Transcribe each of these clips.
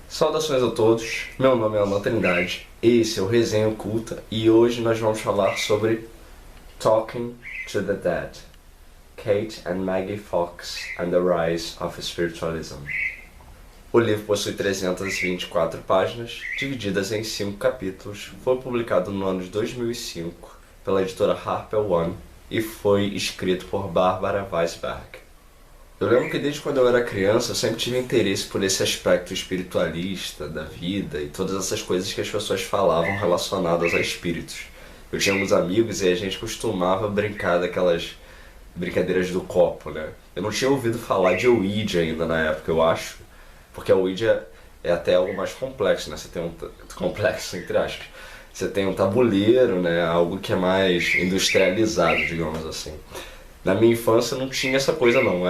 Saudações a todos, meu nome é Alan Trindade, esse é o Resenha Oculta e hoje nós vamos falar sobre Talking to the Dead, Kate and Maggie Fox and the Rise of Spiritualism. O livro possui 324 páginas, divididas em 5 capítulos, foi publicado no ano de 2005 pela editora Harper One e foi escrito por Barbara Weisberg. Eu lembro que desde quando eu era criança eu sempre tive interesse por esse aspecto espiritualista da vida e todas essas coisas que as pessoas falavam relacionadas a espíritos. Eu tinha alguns amigos e a gente costumava brincar daquelas brincadeiras do copo, né? Eu não tinha ouvido falar de Ouija ainda na época, eu acho, porque a Ouija é até algo mais complexo, né? Você tem complexo, entre aspas. Você tem um tabuleiro, né? Algo que é mais industrializado, digamos assim. Na minha infância não tinha essa coisa não,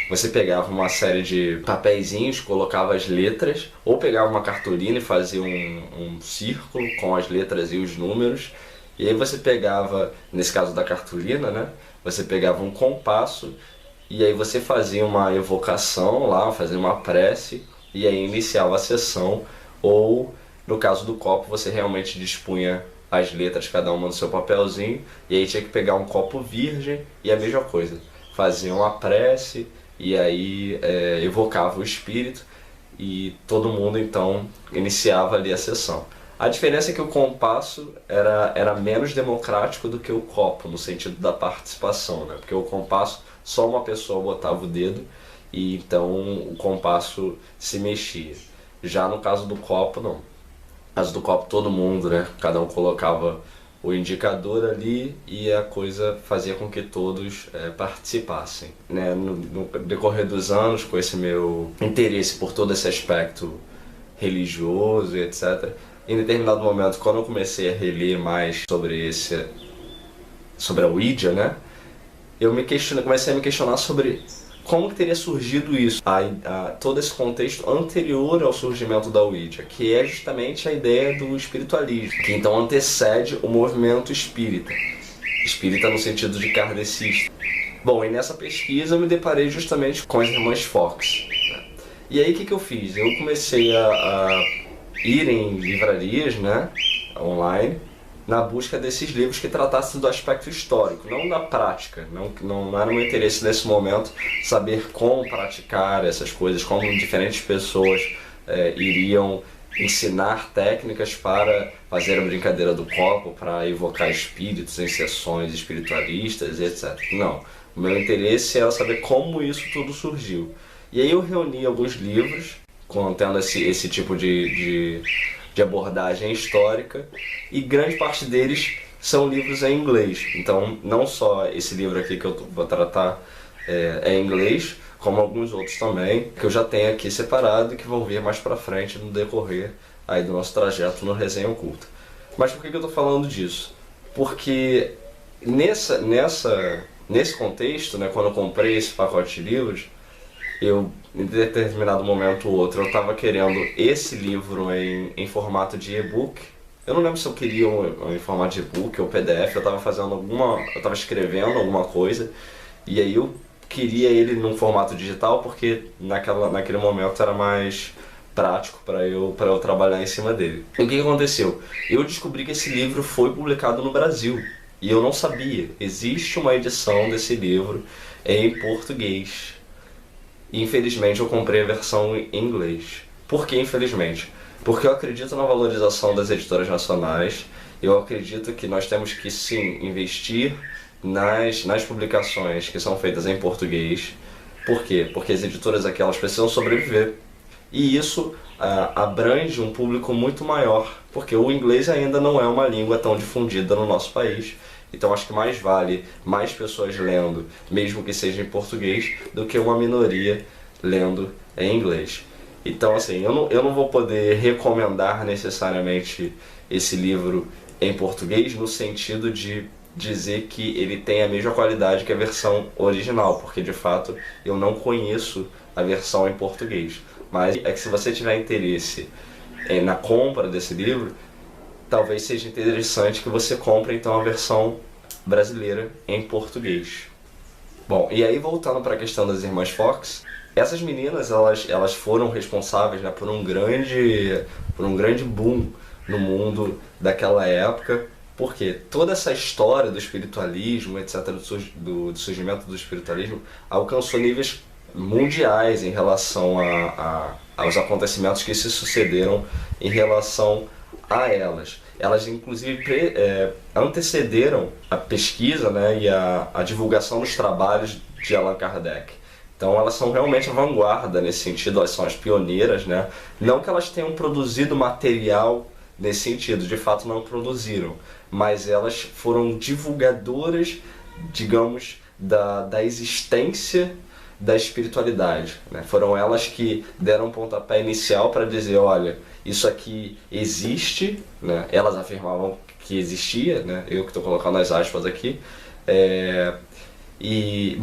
você pegava uma série de papeizinhos, colocava as letras, ou pegava uma cartolina e fazia um círculo com as letras e os números, e aí você pegava, nesse caso da cartolina, né, você pegava um compasso, e aí você fazia uma evocação lá, fazia uma prece, e aí iniciava a sessão, ou no caso do copo você realmente dispunha as letras, cada uma no seu papelzinho, e aí tinha que pegar um copo virgem e a mesma coisa, fazia uma prece e aí evocava o espírito e todo mundo então iniciava ali a sessão. A diferença é que o compasso era menos democrático do que o copo, no sentido da participação, né? Porque o compasso só uma pessoa botava o dedo e então o compasso se mexia. Já no caso do copo, não. Caso do copo, todo mundo, né? Cada um colocava o indicador ali e a coisa fazia com que todos participassem, né? No decorrer dos anos, com esse meu interesse por todo esse aspecto religioso e etc., em determinado momento, quando eu comecei a reler mais sobre a Ouija, né? Comecei a me questionar sobre como que teria surgido isso, todo esse contexto anterior ao surgimento da Ouija, que é justamente a ideia do espiritualismo, que então antecede o movimento espírita. Espírita no sentido de kardecista. Bom, e nessa pesquisa eu me deparei justamente com as irmãs Fox, né? E aí o que eu fiz? Eu comecei a ir em livrarias, né, online, na busca desses livros que tratassem do aspecto histórico, não da prática. Não era meu interesse nesse momento saber como praticar essas coisas, como diferentes pessoas iriam ensinar técnicas para fazer a brincadeira do copo, para evocar espíritos em sessões espiritualistas, etc. Não, o meu interesse era saber como isso tudo surgiu. E aí eu reuni alguns livros contendo esse tipo de abordagem histórica, e grande parte deles são livros em inglês. Então, não só esse livro aqui que eu vou tratar é em inglês, como alguns outros também, que eu já tenho aqui separado e que vou ver mais pra frente no decorrer aí do nosso trajeto no Resenha Oculta. Mas por que eu estou falando disso? Porque nesse contexto, né, quando eu comprei esse pacote de livros, em determinado momento ou outro, eu estava querendo esse livro em formato de e-book. Eu não lembro se eu queria em formato de e-book ou PDF, eu estava escrevendo alguma coisa, e aí eu queria ele num formato digital, porque naquele momento era mais prático para eu trabalhar em cima dele. E o que aconteceu? Eu descobri que esse livro foi publicado no Brasil, e eu não sabia. Existe uma edição desse livro em português. Infelizmente eu comprei a versão em inglês. Por que infelizmente? Porque eu acredito na valorização das editoras nacionais. Eu acredito que nós temos que sim investir nas publicações que são feitas em português. Por quê? Porque as editoras aqui elas precisam sobreviver. E isso abrange um público muito maior, porque o inglês ainda não é uma língua tão difundida no nosso país. Então acho que mais vale mais pessoas lendo, mesmo que seja em português, do que uma minoria lendo em inglês. Então assim, eu não vou poder recomendar necessariamente esse livro em português no sentido de dizer que ele tem a mesma qualidade que a versão original, porque de fato eu não conheço a versão em português. Mas é que se você tiver interesse na compra desse livro, talvez seja interessante que você compre então a versão brasileira em português. Bom, e aí voltando para a questão das irmãs Fox, Essas meninas, elas foram responsáveis, né, por um grande boom no mundo daquela época, porque toda essa história do espiritualismo, etc., do surgimento do espiritualismo, alcançou níveis mundiais em relação aos acontecimentos que se sucederam em relação a elas. Elas, inclusive, antecederam a pesquisa, né, e a divulgação dos trabalhos de Allan Kardec. Então elas são realmente a vanguarda nesse sentido, elas são as pioneiras, né? Não que elas tenham produzido material nesse sentido, de fato não produziram, mas elas foram divulgadoras, digamos, da existência da espiritualidade, né? Foram elas que deram um pontapé inicial para dizer, olha, isso aqui existe, né? Elas afirmavam que existia, né? Eu que estou colocando as aspas aqui, e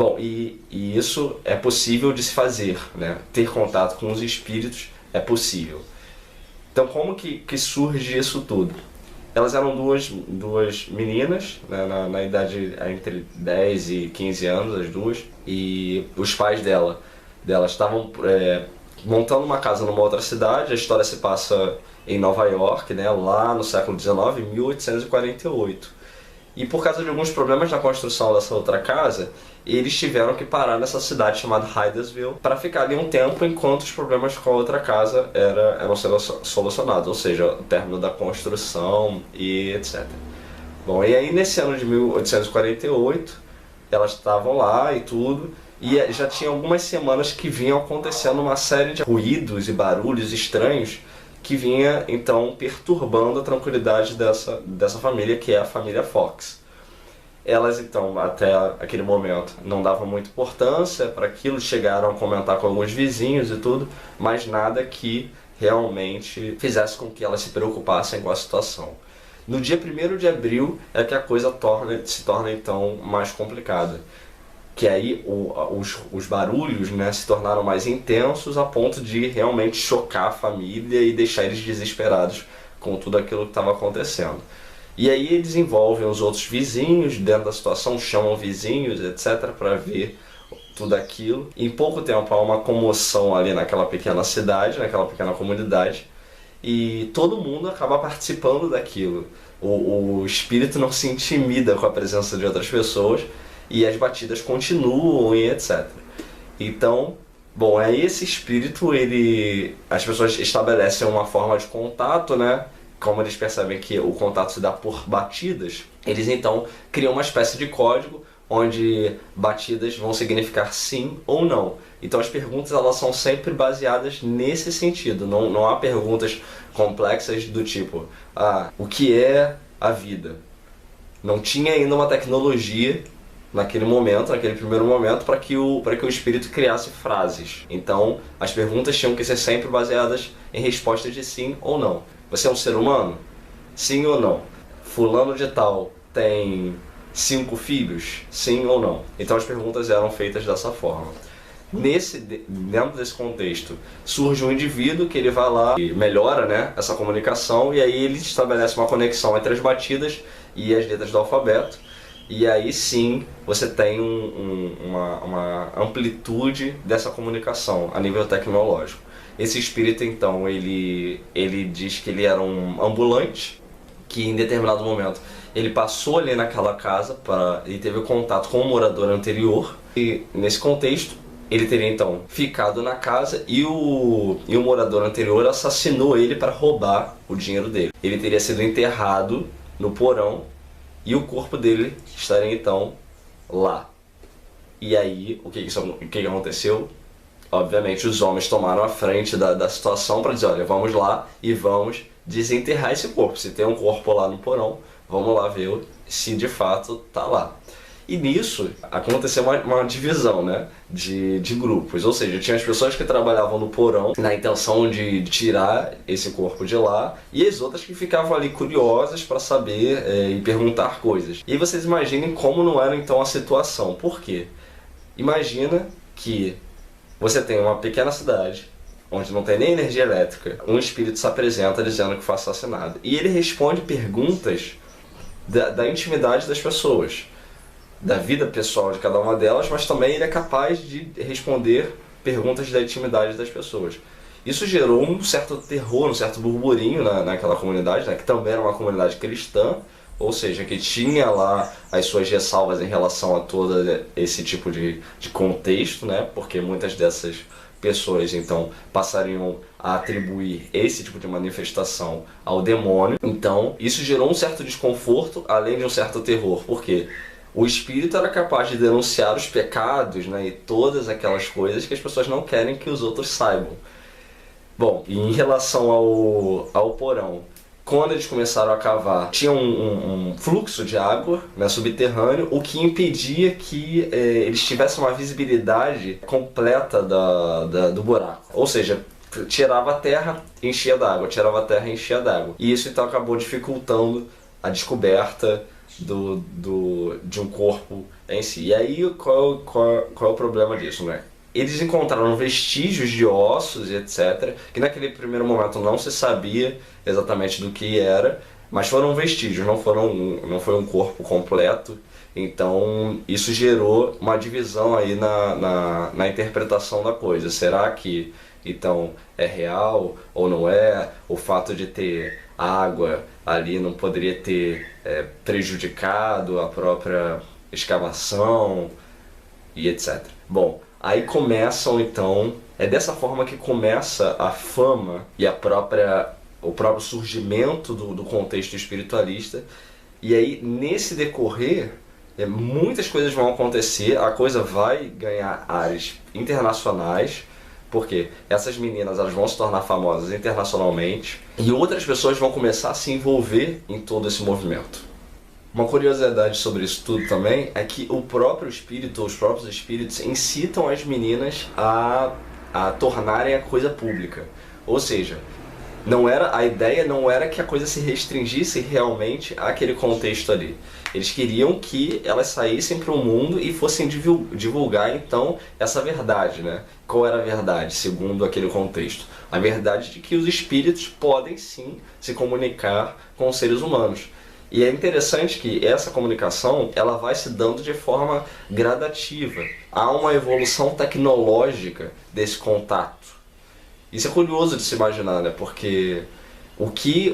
isso é possível de se fazer, né? Ter contato com os espíritos é possível. Então como que surge isso tudo? Elas eram duas meninas, né, na idade entre 10 e 15 anos, as duas, e os pais delas estavam montando uma casa numa outra cidade. A história se passa em Nova York, né, lá no século XIX, em 1848. E por causa de alguns problemas na construção dessa outra casa, eles tiveram que parar nessa cidade chamada Hydesville para ficar ali um tempo enquanto os problemas com a outra casa eram solucionados, ou seja, o término da construção e etc. Bom, e aí nesse ano de 1848, elas estavam lá e tudo, e já tinha algumas semanas que vinham acontecendo uma série de ruídos e barulhos estranhos que vinha então perturbando a tranquilidade dessa família, que é a família Fox. Elas então, até aquele momento, não davam muita importância para aquilo, chegaram a comentar com alguns vizinhos e tudo, mas nada que realmente fizesse com que elas se preocupassem com a situação. No dia 1º de abril é que a coisa se torna então mais complicada, que aí os barulhos, né, se tornaram mais intensos a ponto de realmente chocar a família e deixar eles desesperados com tudo aquilo que estava acontecendo. E aí eles envolvem os outros vizinhos dentro da situação, chamam vizinhos, etc., para ver tudo aquilo. Em pouco tempo há uma comoção ali naquela pequena cidade, naquela pequena comunidade, e todo mundo acaba participando daquilo. O espírito não se intimida com a presença de outras pessoas, e as batidas continuam e etc. Então, bom, aí esse espírito, as pessoas estabelecem uma forma de contato, né? Como eles percebem que o contato se dá por batidas, eles então criam uma espécie de código onde batidas vão significar sim ou não. Então as perguntas, elas são sempre baseadas nesse sentido, não há perguntas complexas do tipo, o que é a vida? Não tinha ainda uma tecnologia naquele primeiro momento, para que o espírito criasse frases. Então, as perguntas tinham que ser sempre baseadas em respostas de sim ou não. Você é um ser humano? Sim ou não? Fulano de tal tem 5 filhos? Sim ou não? Então, as perguntas eram feitas dessa forma. Dentro desse contexto, surge um indivíduo que ele vai lá e melhora, né, essa comunicação, e aí ele estabelece uma conexão entre as batidas e as letras do alfabeto. E aí sim você tem uma amplitude dessa comunicação a nível tecnológico. Esse espírito então, ele diz que ele era um ambulante, que em determinado momento ele passou ali naquela casa e teve contato com o morador anterior, e nesse contexto ele teria então ficado na casa e o morador anterior assassinou ele para roubar o dinheiro dele. Ele teria sido enterrado no porão e o corpo dele estaria então lá. E aí, o que aconteceu? Obviamente, os homens tomaram a frente da situação para dizer, olha, vamos lá e vamos desenterrar esse corpo. Se tem um corpo lá no porão, vamos lá ver se de fato está lá. E nisso aconteceu uma divisão, né, de grupos, ou seja, tinha as pessoas que trabalhavam no porão na intenção de tirar esse corpo de lá, e as outras que ficavam ali curiosas para saber e perguntar coisas. E aí vocês imaginem como não era então a situação. Por quê? Imagina que você tem uma pequena cidade onde não tem nem energia elétrica, um espírito se apresenta dizendo que foi assassinado, e ele responde perguntas da intimidade das pessoas, da vida pessoal de cada uma delas, mas também ele é capaz de responder perguntas da intimidade das pessoas. Isso gerou um certo terror, um certo burburinho naquela comunidade, né, que também era uma comunidade cristã, ou seja, que tinha lá as suas ressalvas em relação a todo esse tipo de contexto, né, porque muitas dessas pessoas então passariam a atribuir esse tipo de manifestação ao demônio. Então isso gerou um certo desconforto, além de um certo terror, porque o espírito era capaz de denunciar os pecados, né, e todas aquelas coisas que as pessoas não querem que os outros saibam. Bom, e em relação ao porão, quando eles começaram a cavar, tinha um fluxo de água, né, subterrâneo, o que impedia que eles tivessem uma visibilidade completa do buraco. Ou seja, tirava a terra, enchia d'água, tirava a terra, enchia d'água. E isso então acabou dificultando a descoberta de um corpo em si. E aí, qual é o problema disso, né? Eles encontraram vestígios de ossos e etc., que naquele primeiro momento não se sabia exatamente do que era, mas foram vestígios, não foi um corpo completo. Então isso gerou uma divisão aí na interpretação da coisa. Será que então é real ou não é? O fato de ter água ali não poderia ter prejudicado a própria escavação e etc. Bom, aí começam então, é dessa forma que começa a fama e o próprio surgimento do contexto espiritualista. E aí nesse decorrer, muitas coisas vão acontecer, a coisa vai ganhar áreas internacionais, porque essas meninas elas vão se tornar famosas internacionalmente e outras pessoas vão começar a se envolver em todo esse movimento. Uma curiosidade sobre isso tudo também é que o próprio espírito, os próprios espíritos incitam as meninas a tornarem a coisa pública. Ou seja, a ideia não era que a coisa se restringisse realmente àquele contexto ali. Eles queriam que elas saíssem para o mundo e fossem divulgar então essa verdade, né? Qual era a verdade segundo aquele contexto? A verdade de que os espíritos podem sim se comunicar com os seres humanos. E é interessante que essa comunicação ela vai se dando de forma gradativa. Há uma evolução tecnológica desse contato. Isso é curioso de se imaginar, né? Porque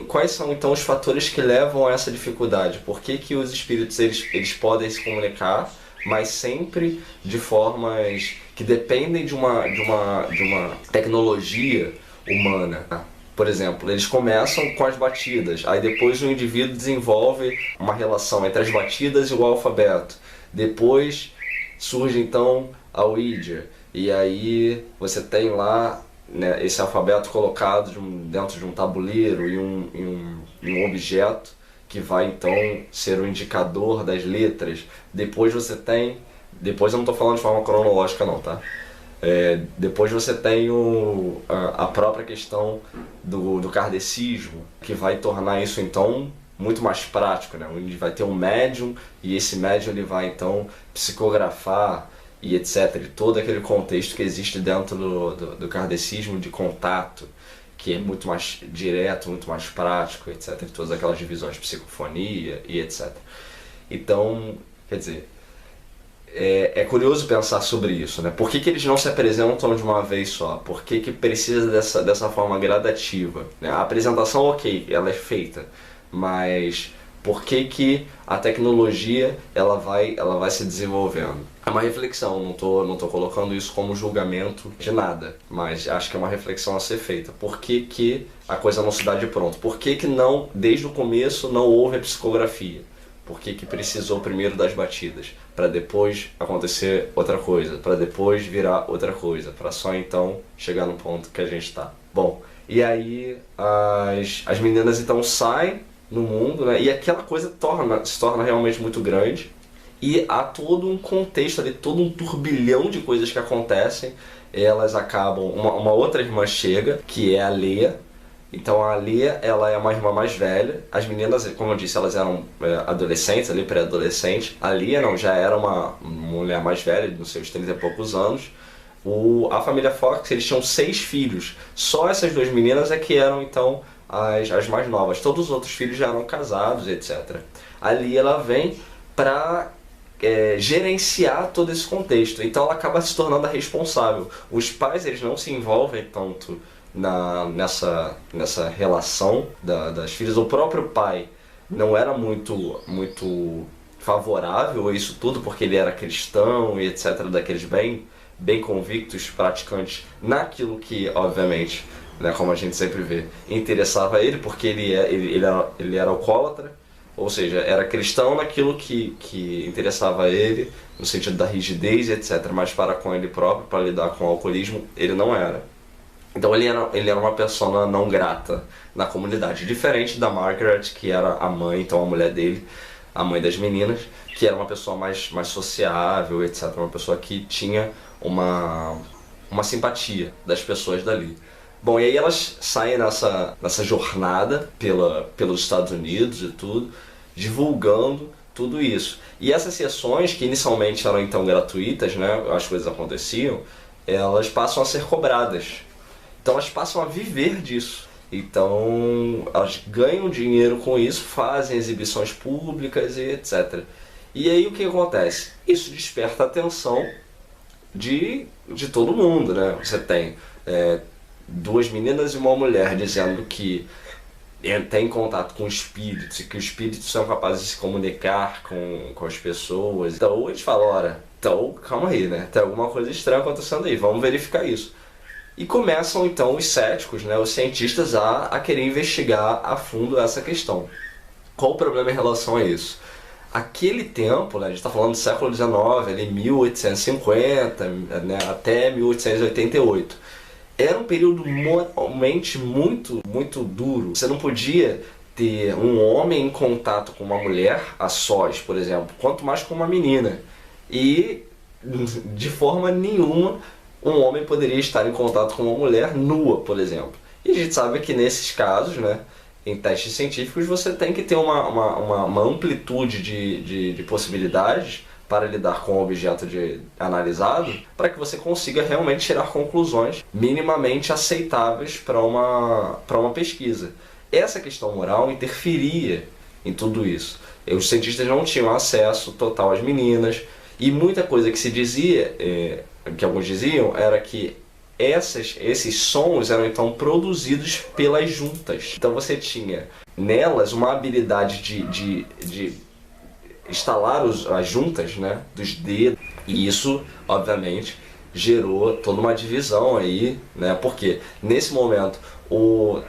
quais são então os fatores que levam a essa dificuldade? Por que os espíritos eles podem se comunicar, mas sempre de formas que dependem de uma tecnologia humana? Por exemplo, eles começam com as batidas, aí depois o indivíduo desenvolve uma relação entre as batidas e o alfabeto. Depois surge então a Ouija, e aí você tem lá, né, esse alfabeto colocado dentro de um tabuleiro e um objeto que vai então ser o indicador das letras. Depois eu não estou falando de forma cronológica não, tá? Depois você tem a própria questão do kardecismo, que vai tornar isso então muito mais prático, né? Onde vai ter um médium e esse médium ele vai então psicografar e etc. E todo aquele contexto que existe dentro do kardecismo de contato, que é muito mais direto, muito mais prático, etc. E todas aquelas divisões de psicofonia e etc. Então, quer dizer, é curioso pensar sobre isso, né? Por que eles não se apresentam de uma vez só? Por que precisa dessa forma gradativa, né? A apresentação, ok, ela é feita, mas por que a tecnologia ela vai se desenvolvendo? É uma reflexão, não tô colocando isso como julgamento de nada, mas acho que é uma reflexão a ser feita. Por que a coisa não se dá de pronto? Por que não, desde o começo, não houve a psicografia? Por que precisou primeiro das batidas? Para depois acontecer outra coisa, para depois virar outra coisa, para só então chegar no ponto que a gente está. Bom, e aí as meninas então saem no mundo, né? E aquela coisa se torna realmente muito grande. E há todo um contexto ali, todo um turbilhão de coisas que acontecem. Elas acabam... Uma outra irmã chega, que é a Leia. Então a Leia, ela é uma irmã mais velha. As meninas, como eu disse, elas eram adolescentes, ali pré-adolescente. A Leia não, já era uma mulher mais velha, nos seus 30 e poucos anos. A família Fox, eles tinham 6 filhos. Só essas 2 meninas é que eram então as mais novas. Todos os outros filhos já eram casados, etc. A Leia, ela vem para gerenciar todo esse contexto. Então ela acaba se tornando a responsável. Os pais, eles não se envolvem tanto nessa relação das filhas. O próprio pai não era muito favorável a isso tudo, porque ele era cristão e etc, daqueles bem convictos, praticantes naquilo que, obviamente, né, como a gente sempre vê, interessava ele, porque ele era alcoólatra, ou seja, era cristão naquilo que interessava a ele, no sentido da rigidez e etc, mas para com ele próprio, para lidar com o alcoolismo, ele não era. Então ele era uma pessoa não grata na comunidade, diferente da Margaret, que era a mãe, então a mulher dele, a mãe das meninas, que era uma pessoa mais sociável, etc, uma pessoa que tinha uma simpatia das pessoas dali. Bom, e aí elas saem nessa jornada pelos Estados Unidos e tudo, divulgando tudo isso. E essas sessões, que inicialmente eram então gratuitas, né, as coisas aconteciam, elas passam a ser cobradas. Então elas passam a viver disso. Então elas ganham dinheiro com isso, fazem exibições públicas e etc. E aí o que acontece? Isso desperta a atenção de todo mundo, né? Você tem duas meninas e uma mulher dizendo que tem contato com espíritos e que os espíritos são capazes de se comunicar com as pessoas. Então eles falam, ora, então calma aí, né? Tem alguma coisa estranha acontecendo aí, vamos verificar isso. E começam então os céticos, né, os cientistas a querer investigar a fundo essa questão. Qual o problema em relação a isso? Aquele tempo, né, a gente está falando do século XIX, ali 1850, né, até 1888, era um período moralmente muito duro. Você não podia ter um homem em contato com uma mulher a sós, por exemplo, quanto mais com uma menina. E de forma nenhuma um homem poderia estar em contato com uma mulher nua, por exemplo. E a gente sabe que nesses casos, né, em testes científicos, você tem que ter uma amplitude de possibilidades para lidar com o objeto analisado, para que você consiga realmente tirar conclusões minimamente aceitáveis para uma pesquisa. Essa questão moral interferia em tudo isso. Os cientistas não tinham acesso total às meninas, e muita coisa que se dizia, que alguns diziam, era que esses sons eram então produzidos pelas juntas. Então você tinha nelas uma habilidade de instalar as juntas, né, dos dedos, e isso, obviamente, gerou toda uma divisão aí, né, porque nesse momento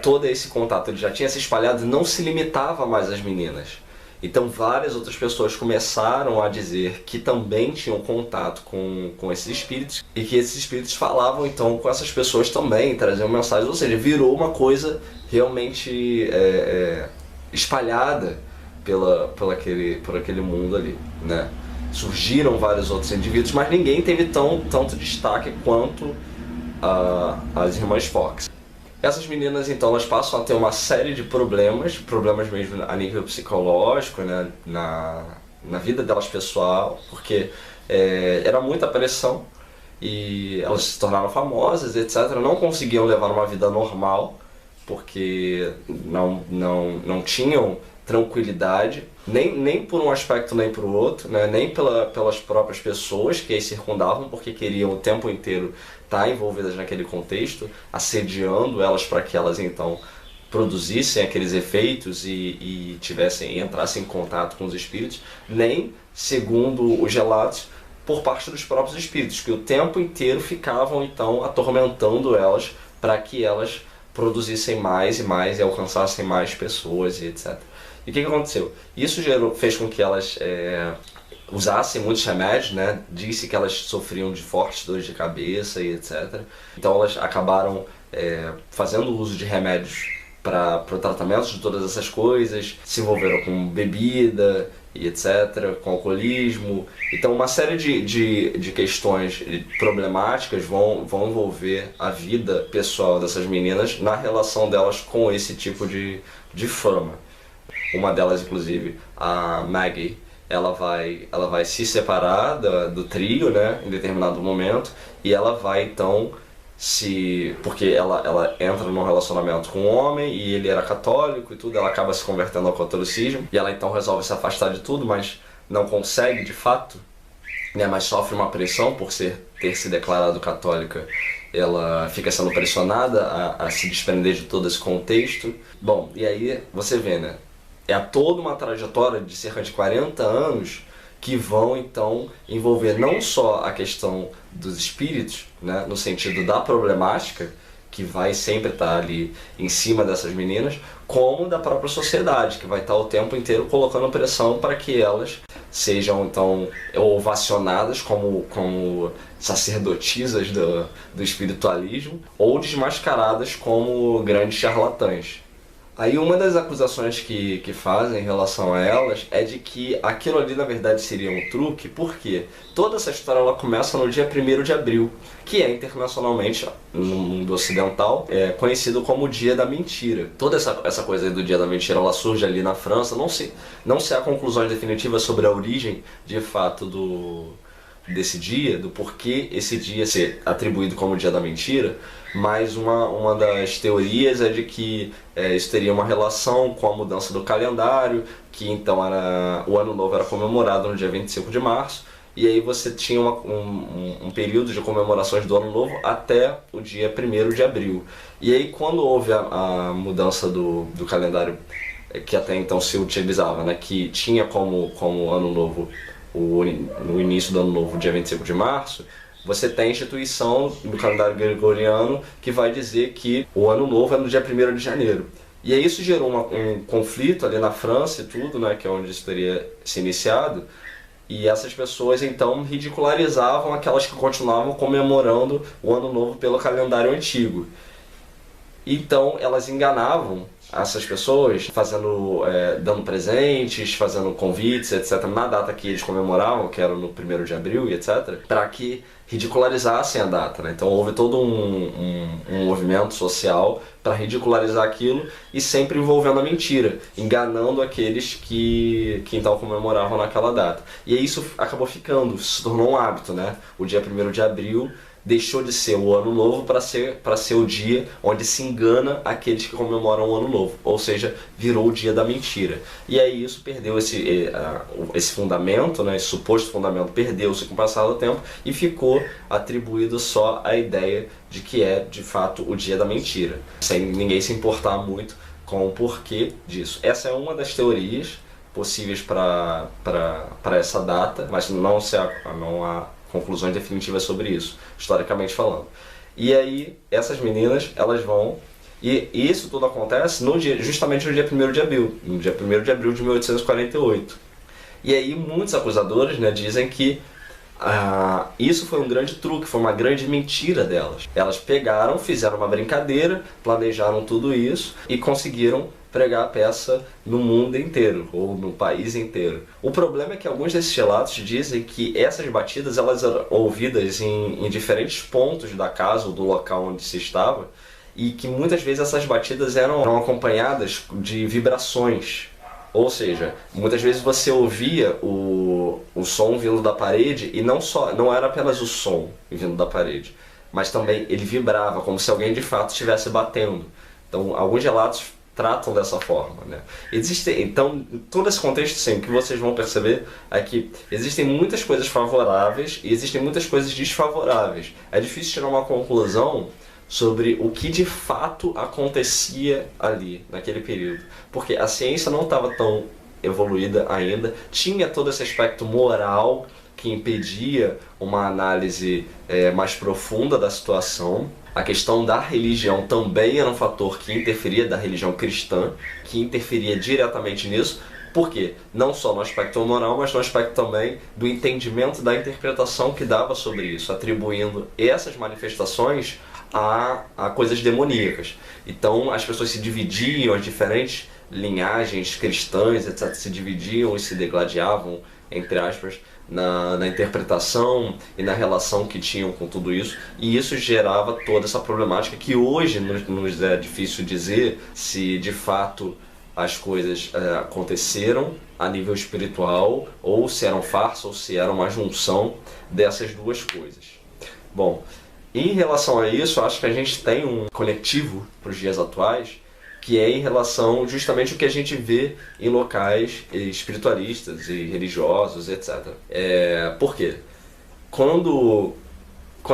todo esse contato ele já tinha se espalhado e não se limitava mais às meninas. Então várias outras pessoas começaram a dizer que também tinham contato com esses espíritos, e que esses espíritos falavam então com essas pessoas também, traziam mensagens, ou seja, virou uma coisa realmente espalhada por aquele mundo ali, né? Surgiram vários outros indivíduos, mas ninguém teve tanto destaque quanto as irmãs Fox. Essas meninas, então, elas passam a ter uma série de problemas mesmo a nível psicológico, né, na vida delas pessoal, porque era muita pressão e elas se tornaram famosas, etc. Não conseguiam levar uma vida normal, porque não tinham tranquilidade, nem por um aspecto nem por outro, né? Nem pelas próprias pessoas que as circundavam, porque queriam o tempo inteiro estar envolvidas naquele contexto, assediando elas para que elas então produzissem aqueles efeitos e entrassem em contato com os espíritos, nem, segundo os relatos, por parte dos próprios espíritos, que o tempo inteiro ficavam então atormentando elas para que elas produzissem mais e mais e alcançassem mais pessoas e etc. E o que aconteceu? Isso fez com que elas usassem muitos remédios, né? Disse que elas sofriam de fortes dores de cabeça e etc. Então elas acabaram fazendo uso de remédios para o tratamento de todas essas coisas, se envolveram com bebida e etc., com alcoolismo. Então uma série de questões problemáticas vão envolver a vida pessoal dessas meninas na relação delas com esse tipo de fama. Uma delas, inclusive, a Maggie, ela vai se separar do trio, né, em determinado momento, e ela vai então porque ela entra num relacionamento com um homem e ele era católico e tudo, ela acaba se convertendo ao catolicismo, e ela então resolve se afastar de tudo, mas não consegue de fato, né, mas sofre uma pressão por ter se declarado católica. Ela fica sendo pressionada a se desprender de todo esse contexto. Bom, e aí você vê, né? É toda uma trajetória de cerca de 40 anos que vão então envolver não só a questão dos espíritos, né, no sentido da problemática, que vai sempre estar ali em cima dessas meninas, como da própria sociedade, que vai estar o tempo inteiro colocando pressão para que elas sejam então ovacionadas como sacerdotisas do espiritualismo ou desmascaradas como grandes charlatãs. Aí uma das acusações que fazem em relação a elas é de que aquilo ali na verdade seria um truque, porque toda essa história ela começa no dia 1º de abril, que é internacionalmente, no mundo ocidental, conhecido como o Dia da Mentira. Toda essa coisa aí do Dia da Mentira ela surge ali na França, não se há conclusões definitivas sobre a origem de fato desse dia, do porquê esse dia ser atribuído como Dia da Mentira, mas uma das teorias é de que isso teria uma relação com a mudança do calendário, que então o Ano Novo era comemorado no dia 25 de março, e aí você tinha um período de comemorações do Ano Novo até o dia 1º de abril. E aí quando houve a mudança do calendário que até então se utilizava, né, que tinha como Ano Novo no início do Ano Novo, dia 25 de março, você tem a instituição do calendário gregoriano que vai dizer que o Ano Novo é no dia 1º de janeiro. E aí isso gerou um conflito ali na França e tudo, né, que é onde isso teria se iniciado, e essas pessoas então ridicularizavam aquelas que continuavam comemorando o Ano Novo pelo calendário antigo. Então elas enganavam essas pessoas, dando presentes, fazendo convites, etc., na data que eles comemoravam, que era no 1º de abril e etc., para que ridicularizassem a data, né? Então houve todo um movimento social para ridicularizar aquilo e sempre envolvendo a mentira, enganando aqueles que então comemoravam naquela data. E aí isso acabou se tornou um hábito, né? O dia 1º de abril deixou de ser o Ano Novo para ser o dia onde se engana aqueles que comemoram o Ano Novo, ou seja, virou o dia da mentira. E aí isso perdeu esse fundamento, né, esse suposto fundamento perdeu-se com o passar do tempo e ficou atribuído só à ideia de que é de fato o dia da mentira, sem ninguém se importar muito com o porquê disso. Essa é uma das teorias possíveis para essa data, mas não há conclusões definitivas sobre isso, historicamente falando. E aí, essas meninas, elas vão... E isso tudo acontece justamente no dia 1º de abril, no dia 1º de abril de 1848. E aí, muitos acusadores, né, dizem que isso foi um grande truque, foi uma grande mentira delas. Elas pegaram, fizeram uma brincadeira, planejaram tudo isso e conseguiram pregar a peça no mundo inteiro, ou no país inteiro. O problema é que alguns desses relatos dizem que essas batidas elas eram ouvidas em diferentes pontos da casa ou do local onde se estava, e que muitas vezes essas batidas eram acompanhadas de vibrações. Ou seja, muitas vezes você ouvia o som vindo da parede e não era apenas o som vindo da parede, mas também ele vibrava, como se alguém de fato estivesse batendo. Então, alguns relatos tratam dessa forma, né? Então, todo esse contexto, sim, o que vocês vão perceber é que existem muitas coisas favoráveis e existem muitas coisas desfavoráveis. É difícil tirar uma conclusão sobre o que de fato acontecia ali, naquele período. Porque a ciência não estava tão evoluída ainda, tinha todo esse aspecto moral que impedia uma análise mais profunda da situação. A questão da religião também era um fator que interferia, da religião cristã, que interferia diretamente nisso. Por quê? Não só no aspecto moral, mas no aspecto também do entendimento da interpretação que dava sobre isso, atribuindo essas manifestações a coisas demoníacas. Então as pessoas se dividiam, as diferentes linhagens cristãs, etc., se dividiam e se degladiavam, entre aspas, na interpretação e na relação que tinham com tudo isso, e isso gerava toda essa problemática que hoje nos é difícil dizer se de fato as coisas aconteceram a nível espiritual, ou se eram farsa, ou se era uma junção dessas duas coisas. Bom, em relação a isso, acho que a gente tem um conectivo para os dias atuais, que é em relação justamente ao que a gente vê em locais espiritualistas e religiosos, etc. Por quê? Quando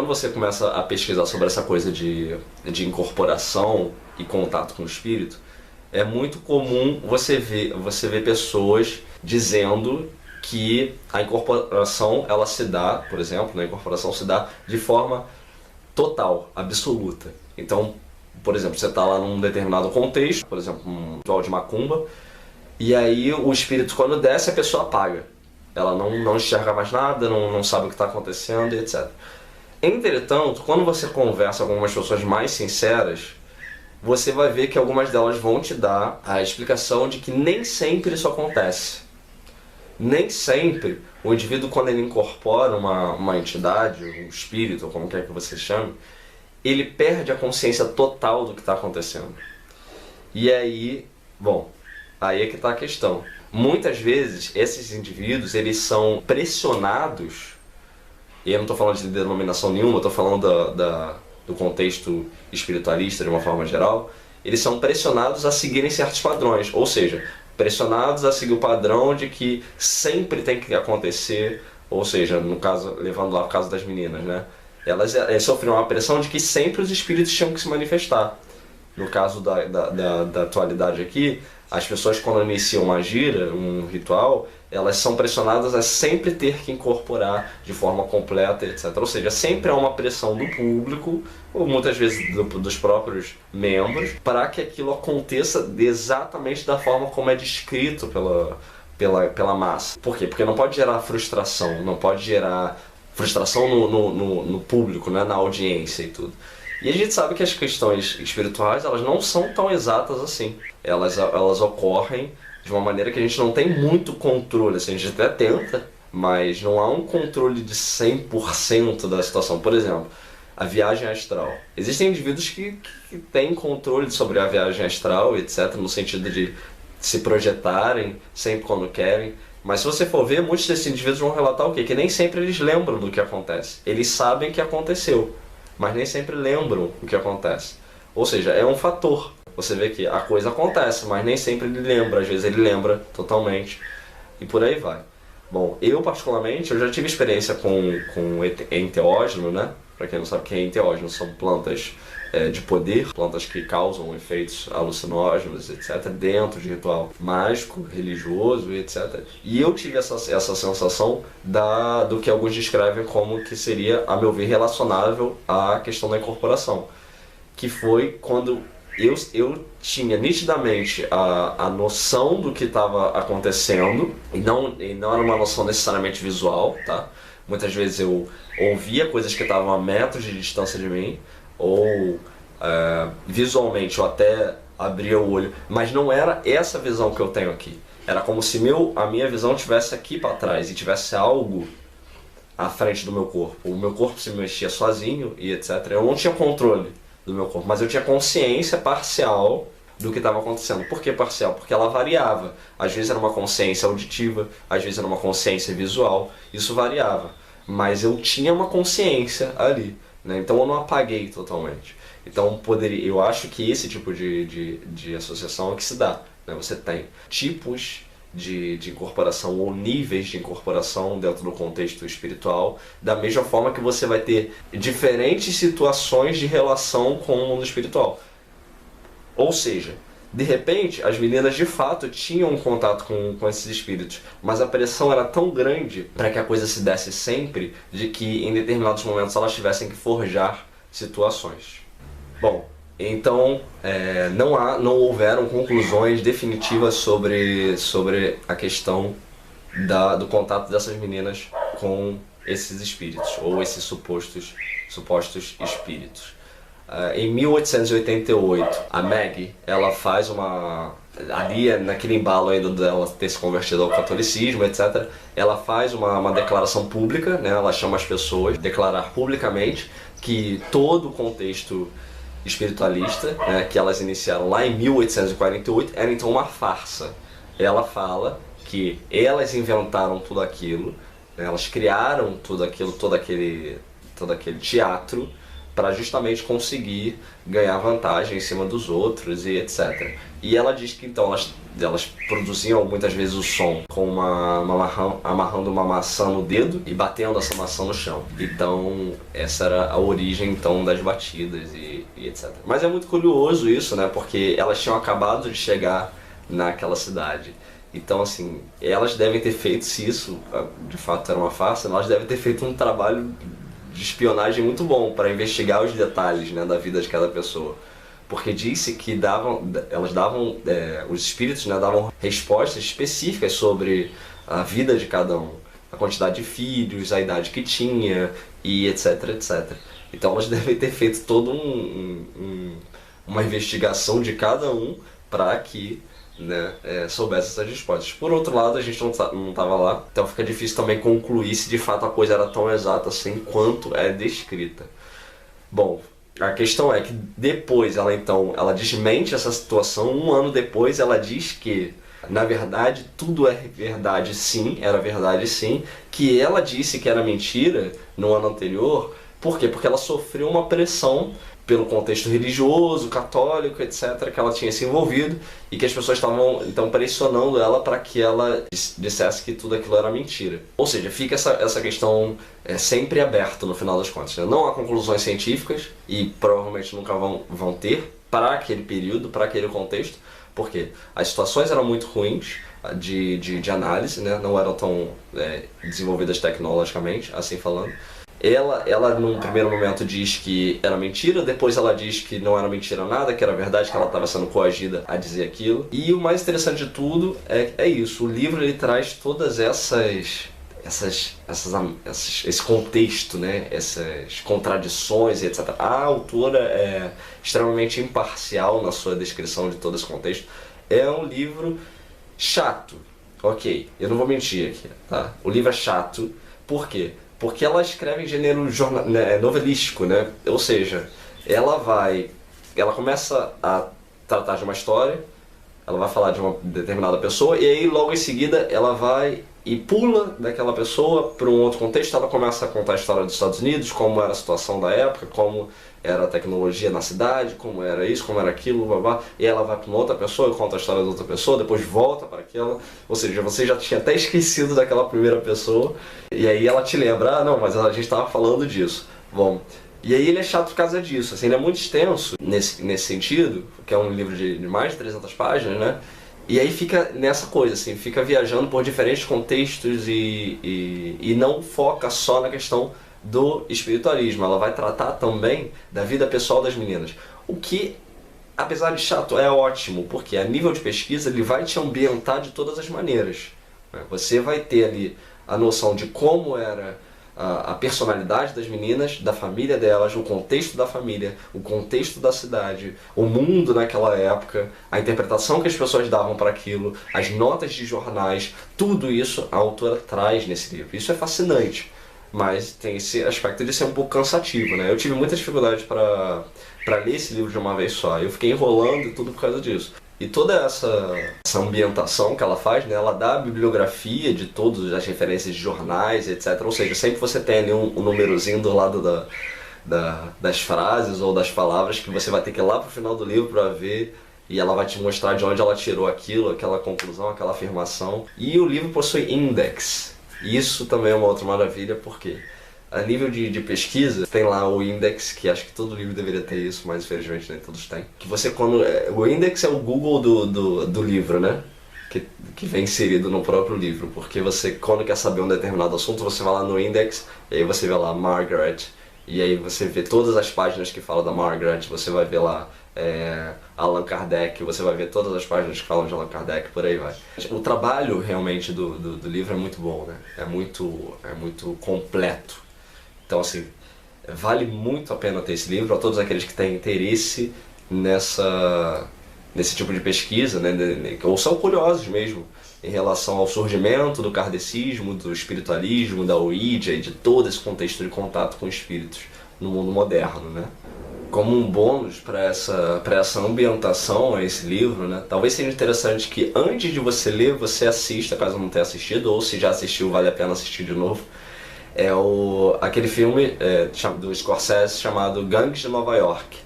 você começa a pesquisar sobre essa coisa de incorporação e contato com o espírito, é muito comum você ver pessoas dizendo que a incorporação ela se dá, por exemplo, a incorporação se dá de forma total, absoluta. Então, por exemplo, você está lá num determinado contexto, por exemplo, um ritual de macumba, e aí o espírito, quando desce, a pessoa apaga. Ela não enxerga mais nada, não sabe o que está acontecendo, etc. Entretanto, quando você conversa com algumas pessoas mais sinceras, você vai ver que algumas delas vão te dar a explicação de que nem sempre isso acontece. Nem sempre o indivíduo, quando ele incorpora uma entidade, um espírito, ou como quer que você chame, ele perde a consciência total do que está acontecendo. E aí, aí é que está a questão. Muitas vezes, esses indivíduos, eles são pressionados, e eu não estou falando de denominação nenhuma, estou falando do contexto espiritualista de uma forma geral, eles são pressionados a seguirem certos padrões, ou seja, pressionados a seguir o padrão de que sempre tem que acontecer, ou seja, no caso, levando lá o caso das meninas, né? Elas sofriam uma pressão de que sempre os espíritos tinham que se manifestar. No caso da atualidade aqui, as pessoas quando iniciam uma gira, um ritual, elas são pressionadas a sempre ter que incorporar de forma completa, etc. Ou seja, sempre há uma pressão do público, ou muitas vezes dos próprios membros, para que aquilo aconteça exatamente da forma como é descrito pela massa. Por quê? Porque não pode gerar frustração, não pode gerar frustração no público, né, na audiência e tudo. E a gente sabe que as questões espirituais, elas não são tão exatas assim. Elas ocorrem de uma maneira que a gente não tem muito controle. Assim, a gente até tenta, mas não há um controle de 100% da situação. Por exemplo, a viagem astral. Existem indivíduos que têm controle sobre a viagem astral, etc., no sentido de se projetarem sempre quando querem. Mas se você for ver, muitos desses indivíduos vão relatar o quê? Que nem sempre eles lembram do que acontece. Eles sabem que aconteceu, mas nem sempre lembram o que acontece. Ou seja, é um fator. Você vê que a coisa acontece, mas nem sempre ele lembra. Às vezes ele lembra totalmente. E por aí vai. Bom, eu particularmente, eu já tive experiência com enteógeno, né? Para quem não sabe o que é enteógeno, são plantas de poder, plantas que causam efeitos alucinógenos, etc., dentro de ritual mágico, religioso, etc. E eu tive essa sensação do que alguns descrevem como que seria, a meu ver, relacionável à questão da incorporação. Que foi quando eu tinha nitidamente a noção do que estava acontecendo, e não era uma noção necessariamente visual, tá? Muitas vezes eu ouvia coisas que estavam a metros de distância de mim, ou visualmente eu até abria o olho, mas não era essa visão que eu tenho aqui. Era como se a minha visão estivesse aqui para trás e tivesse algo à frente do meu corpo. O meu corpo se mexia sozinho e etc. Eu não tinha controle do meu corpo, mas eu tinha consciência parcial do que estava acontecendo. Por que parcial? Porque ela variava. Às vezes era uma consciência auditiva, às vezes era uma consciência visual, isso variava. Mas eu tinha uma consciência ali, né? Então eu não apaguei totalmente. Então eu acho que esse tipo de associação é que se dá, né? Você tem tipos de incorporação ou níveis de incorporação dentro do contexto espiritual, da mesma forma que você vai ter diferentes situações de relação com o mundo espiritual. Ou seja, de repente, as meninas de fato tinham um contato com esses espíritos, mas a pressão era tão grande para que a coisa se desse sempre, de que em determinados momentos elas tivessem que forjar situações. Bom, então não houveram conclusões definitivas sobre a questão do contato dessas meninas com esses espíritos, ou esses supostos espíritos. Em 1888, a Maggie, ela faz ali naquele embalo ainda dela ter se convertido ao catolicismo, etc., ela faz uma declaração pública, né? Ela chama as pessoas a declarar publicamente que todo o contexto espiritualista, né, que elas iniciaram lá em 1848, era então uma farsa. Ela fala que elas inventaram tudo aquilo, né, elas criaram tudo aquilo, todo aquele teatro, para justamente conseguir ganhar vantagem em cima dos outros e etc. E ela diz que então elas produziam muitas vezes o som com amarrando uma maçã no dedo e batendo essa maçã no chão. Então essa era a origem então das batidas e etc. Mas é muito curioso isso, né? Porque elas tinham acabado de chegar naquela cidade. Então, assim, elas devem ter feito, se isso de fato era uma farsa, elas devem ter feito um trabalho de espionagem muito bom para investigar os detalhes, né, da vida de cada pessoa. Porque disse que os espíritos, né, davam respostas específicas sobre a vida de cada um, a quantidade de filhos, a idade que tinha e etc, etc. Então elas devem ter feito toda uma investigação de cada um para que, né, soubesse essas respostas. Por outro lado, a gente não estava lá, então fica difícil também concluir se de fato a coisa era tão exata assim quanto é descrita. Bom, a questão é que depois ela desmente essa situação. Um ano depois ela diz que, na verdade, tudo é verdade sim, era verdade sim, que ela disse que era mentira no ano anterior. Por quê? Porque ela sofreu uma pressão pelo contexto religioso, católico, etc., que ela tinha se envolvido e que as pessoas estavam então pressionando ela para que ela dissesse que tudo aquilo era mentira. Ou seja, fica essa questão sempre aberta no final das contas, né? Não há conclusões científicas e provavelmente nunca vão ter para aquele período, para aquele contexto, porque as situações eram muito ruins de análise, né? Não eram tão desenvolvidas tecnologicamente, assim falando. Ela num primeiro momento diz que era mentira, depois ela diz que não era mentira nada, que era verdade, que ela estava sendo coagida a dizer aquilo. E o mais interessante de tudo é isso, o livro ele traz todas esse contexto, né? Essas contradições e etc. A autora é extremamente imparcial na sua descrição de todo esse contexto. É um livro chato, ok, eu não vou mentir aqui, tá? O livro é chato, por quê? Porque ela escreve em gênero novelístico, né? Ou seja, ela começa a tratar de uma história, ela vai falar de uma determinada pessoa e aí logo em seguida ela vai e pula daquela pessoa para um outro contexto. Ela começa a contar a história dos Estados Unidos, como era a situação da época, como era a tecnologia na cidade, como era isso, como era aquilo, blá, blá. E ela vai para uma outra pessoa, conta a história da outra pessoa, depois volta para aquela. Ou seja, você já tinha até esquecido daquela primeira pessoa, e aí ela te lembra, não, mas a gente estava falando disso. Bom, e aí ele é chato por causa disso, assim, ele é muito extenso nesse sentido, que é um livro de mais de 300 páginas, né? E aí fica nessa coisa, assim, fica viajando por diferentes contextos e não foca só na questão do espiritualismo. Ela vai tratar também da vida pessoal das meninas. O que, apesar de chato, é ótimo, porque a nível de pesquisa ele vai te ambientar de todas as maneiras. Você vai ter ali a noção de como era a personalidade das meninas, da família delas, o contexto da família, o contexto da cidade, o mundo naquela época, a interpretação que as pessoas davam para aquilo, as notas de jornais, tudo isso a autora traz nesse livro. Isso é fascinante, mas tem esse aspecto de ser um pouco cansativo, né? Eu tive muita dificuldade para ler esse livro de uma vez só, eu fiquei enrolando e tudo por causa disso. E toda essa ambientação que ela faz, né, ela dá a bibliografia de todas as referências de jornais, etc. Ou seja, sempre você tem ali um númerozinho do lado das frases ou das palavras que você vai ter que ir lá pro final do livro para ver, e ela vai te mostrar de onde ela tirou aquilo, aquela conclusão, aquela afirmação. E o livro possui index. Isso também é uma outra maravilha, porque a nível de pesquisa, tem lá o index, que acho que todo livro deveria ter isso, mas infelizmente nem todos têm. Que você o index é o Google do livro, né? Que vem inserido no próprio livro, porque você, quando quer saber um determinado assunto, você vai lá no index, e aí você vê lá Margaret, e aí você vê todas as páginas que falam da Margaret, você vai ver lá Allan Kardec, você vai ver todas as páginas que falam de Allan Kardec, por aí vai. O trabalho realmente do livro é muito bom, né? É muito completo. Então, assim, vale muito a pena ter esse livro a todos aqueles que têm interesse nesse tipo de pesquisa, né, ou são curiosos mesmo em relação ao surgimento do kardecismo, do espiritualismo, da Ouija e de todo esse contexto de contato com espíritos no mundo moderno, né? Como um bônus para essa ambientação a esse livro, né, talvez seja interessante que antes de você ler, você assista, caso não tenha assistido, ou se já assistiu, vale a pena assistir de novo. é aquele filme do Scorsese chamado Gangues de Nova York.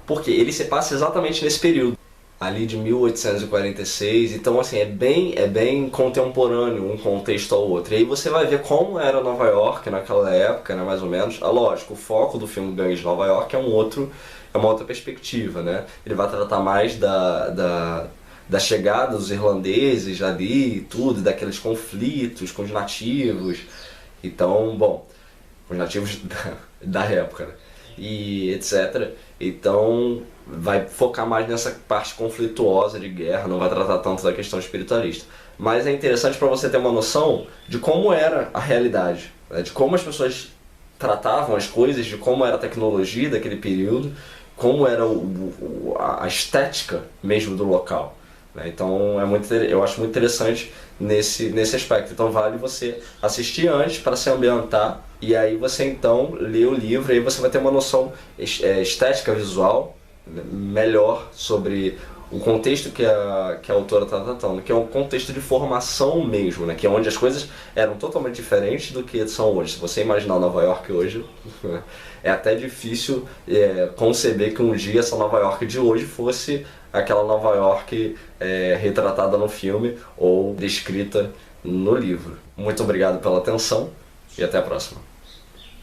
Porque ele se passa exatamente nesse período, ali de 1846, então assim, é bem contemporâneo um contexto ao outro. E aí você vai ver como era Nova York naquela época, né, mais ou menos. Lógico, o foco do filme Gangues de Nova York é uma outra perspectiva, né? Ele vai tratar mais da chegada dos irlandeses ali e tudo, daqueles conflitos com os nativos. Então, bom, os nativos da época, né? E etc. Então vai focar mais nessa parte conflituosa de guerra, não vai tratar tanto da questão espiritualista. Mas é interessante para você ter uma noção de como era a realidade, né? De como as pessoas tratavam as coisas, de como era a tecnologia daquele período, como era a estética mesmo do local, né? Então eu acho muito interessante nesse aspecto. Então vale você assistir antes para se ambientar e aí você então lê o livro e aí você vai ter uma noção estética, visual melhor sobre o contexto que a autora está tratando, que é um contexto de formação mesmo, né? Que é onde as coisas eram totalmente diferentes do que são hoje. Se você imaginar Nova York hoje, é até difícil conceber que um dia essa Nova York de hoje fosse aquela Nova York retratada no filme ou descrita no livro. Muito obrigado pela atenção e até a próxima.